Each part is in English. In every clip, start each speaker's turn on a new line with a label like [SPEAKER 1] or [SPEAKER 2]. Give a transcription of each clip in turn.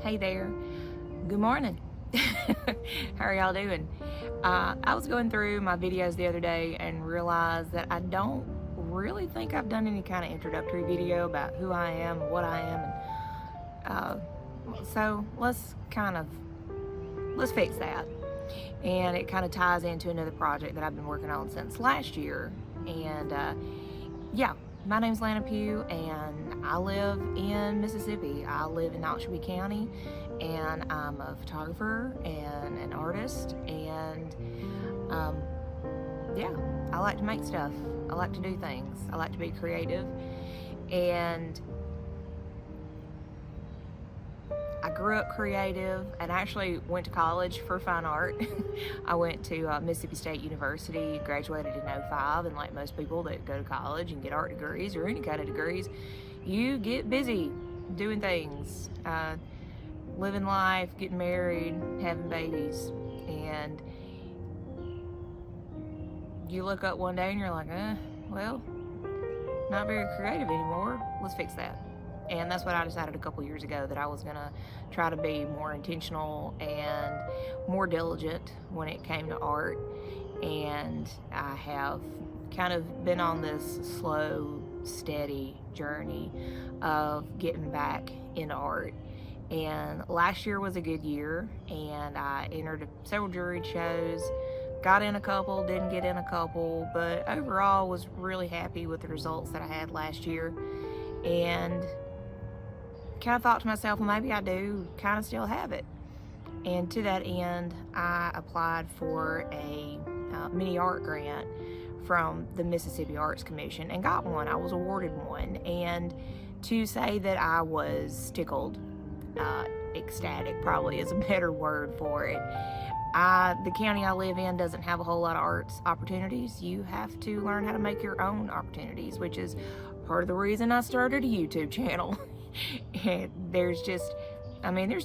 [SPEAKER 1] Hey there. Good morning. How are y'all doing? I was going through my videos the other day and realized that I don't really think I've done any kind of introductory video about who I am and what I am. So let's fix that. And it kind of ties into another project that I've been working on since last year. And yeah, my name's Lana Pugh, and I live in Mississippi. I live in Oxby County, and I'm a photographer and an artist, and yeah, I like to make stuff. I like to do things. I like to be creative, and I grew up creative and actually went to college for fine art. I went to Mississippi State University, graduated in '05, and like most people that go to college and get art degrees or any kind of degrees, you get busy doing things, living life, getting married, having babies, and you look up one day and you're like, well, not very creative anymore. Let's fix that. And that's what I decided a couple years ago, that I was gonna try to be more intentional and more diligent when it came to art. And I have kind of been on this slow, steady journey of getting back into art. And last year was a good year, and I entered several juried shows, got in a couple, didn't get in a couple, but overall was really happy with the results that I had last year. And kind of thought to myself, well, maybe I do kind of still have it. And to that end, I applied for a mini art grant from the Mississippi Arts Commission and got one. I was awarded one. And to say that I was tickled, ecstatic probably is a better word for it. The county I live in doesn't have a whole lot of arts opportunities. You have to learn how to make your own opportunities, which is part of the reason I started a YouTube channel. And there's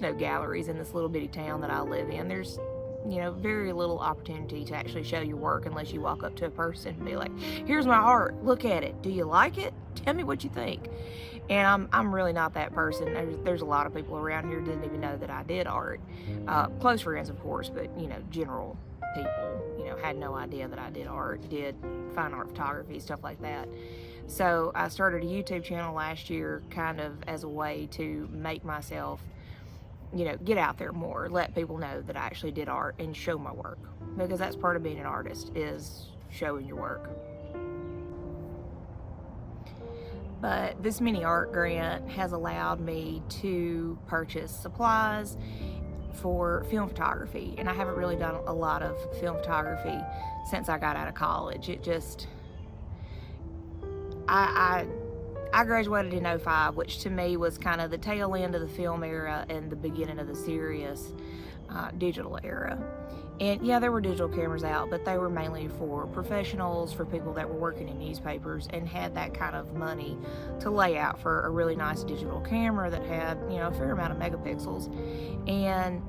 [SPEAKER 1] no galleries in this little bitty town that I live in. There's, very little opportunity to actually show your work unless you walk up to a person and be like, here's my art, look at it. Do you like it? Tell me what you think. And I'm really not that person. There's a lot of people around here who didn't even know that I did art. Close friends, of course, but, general people, had no idea that I did art, did fine art photography, stuff like that. So I started a YouTube channel last year kind of as a way to make myself, get out there more, let people know that I actually did art and show my work. Because that's part of being an artist, is showing your work. But this mini art grant has allowed me to purchase supplies for film photography. And I haven't really done a lot of film photography since I got out of college. I graduated in '05, which to me was kind of the tail end of the film era and the beginning of the serious digital era. And yeah, there were digital cameras out, but they were mainly for professionals, for people that were working in newspapers and had that kind of money to lay out for a really nice digital camera that had, a fair amount of megapixels. And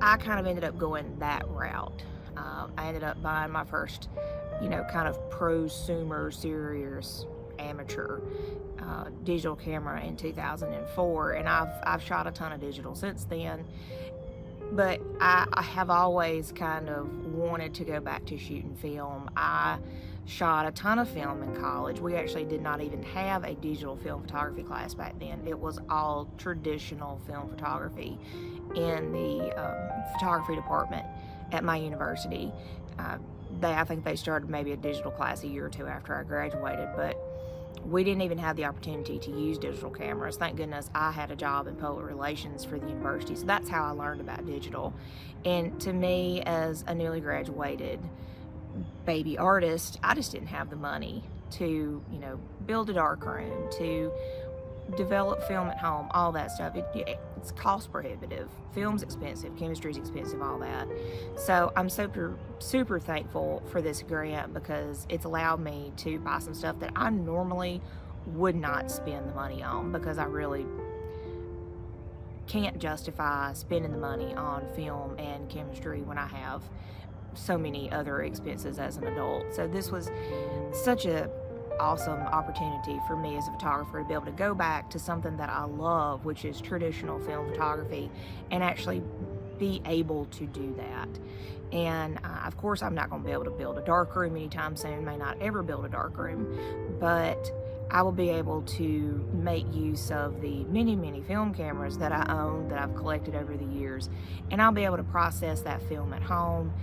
[SPEAKER 1] I kind of ended up going that route. I ended up buying my first, kind of prosumer, serious, amateur digital camera in 2004, and I've shot a ton of digital since then. But I have always kind of wanted to go back to shooting film. I shot a ton of film in college. We actually did not even have a digital film photography class back then. It was all traditional film photography in the photography department at my university. I think they started maybe a digital class a year or two after I graduated, but we didn't even have the opportunity to use digital cameras. Thank goodness I had a job in public relations for the university, so that's how I learned about digital. And to me, as a newly graduated baby artist, I just didn't have the money to, build a darkroom, to develop film at home, all that stuff. It's cost prohibitive. Film's expensive, chemistry's expensive, all that. So I'm super thankful for this grant, because it's allowed me to buy some stuff that I normally would not spend the money on, because I really can't justify spending the money on film and chemistry when I have so many other expenses as an adult. So this was such a awesome opportunity for me as a photographer to be able to go back to something that I love, which is traditional film photography, and actually be able to do that. And of course, I'm not going to be able to build a darkroom anytime soon, may not ever build a darkroom, but I will be able to make use of the many film cameras that I own, that I've collected over the years, and I'll be able to process that film at home.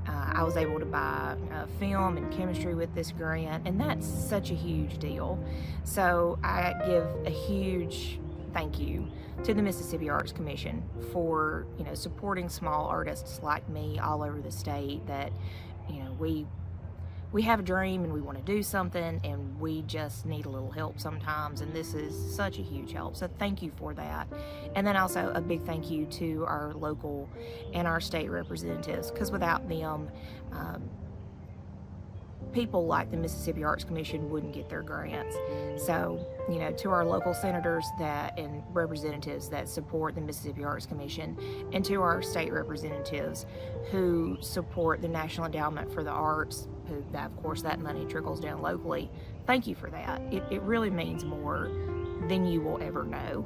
[SPEAKER 1] I was able to buy film and chemistry with this grant, and that's such a huge deal. So I give a huge thank you to the Mississippi Arts Commission for, supporting small artists like me all over the state. That, we have a dream and we want to do something, and we just need a little help sometimes, and this is such a huge help. So thank you for that. And then also a big thank you to our local and our state representatives, because without them, people like the Mississippi Arts Commission wouldn't get their grants. So, to our local senators and representatives that support the Mississippi Arts Commission, and to our state representatives who support the National Endowment for the Arts, of course, that money trickles down locally. Thank you for that. It really means more than you will ever know.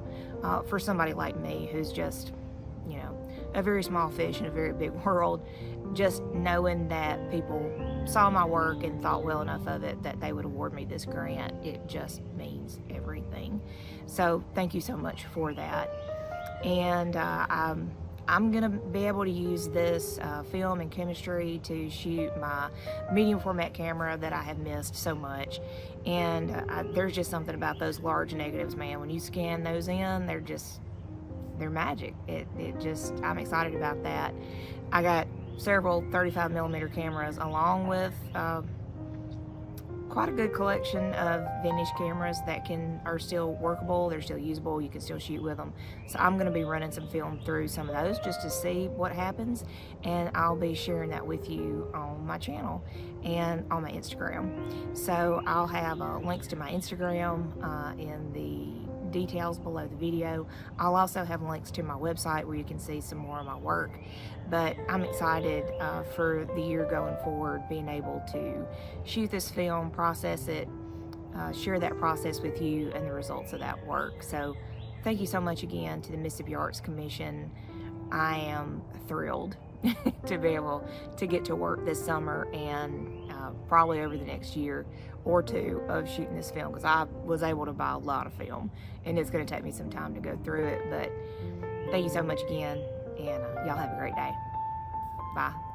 [SPEAKER 1] For somebody like me who's just, a very small fish in a very big world, just knowing that people saw my work and thought well enough of it that they would award me this grant, it just means everything. So thank you so much for that. And I'm gonna be able to use this film and chemistry to shoot my medium format camera that I have missed so much. And there's just something about those large negatives, man. When you scan those in, they're magic. I'm excited about that. I got several 35mm cameras, along with quite a good collection of vintage cameras that are still workable, they're still usable, you can still shoot with them. So I'm going to be running some film through some of those just to see what happens, and I'll be sharing that with you on my channel and on my Instagram. So I'll have links to my Instagram in the details below the video. I'll also have links to my website where you can see some more of my work. But I'm excited for the year going forward, being able to shoot this film, process it, share that process with you and the results of that work. So thank you so much again to the Mississippi Arts Commission. I am thrilled to be able to get to work this summer and probably over the next year or two of shooting this film, because I was able to buy a lot of film, and it's going to take me some time to go through it. But thank you so much again, and y'all have a great day. Bye.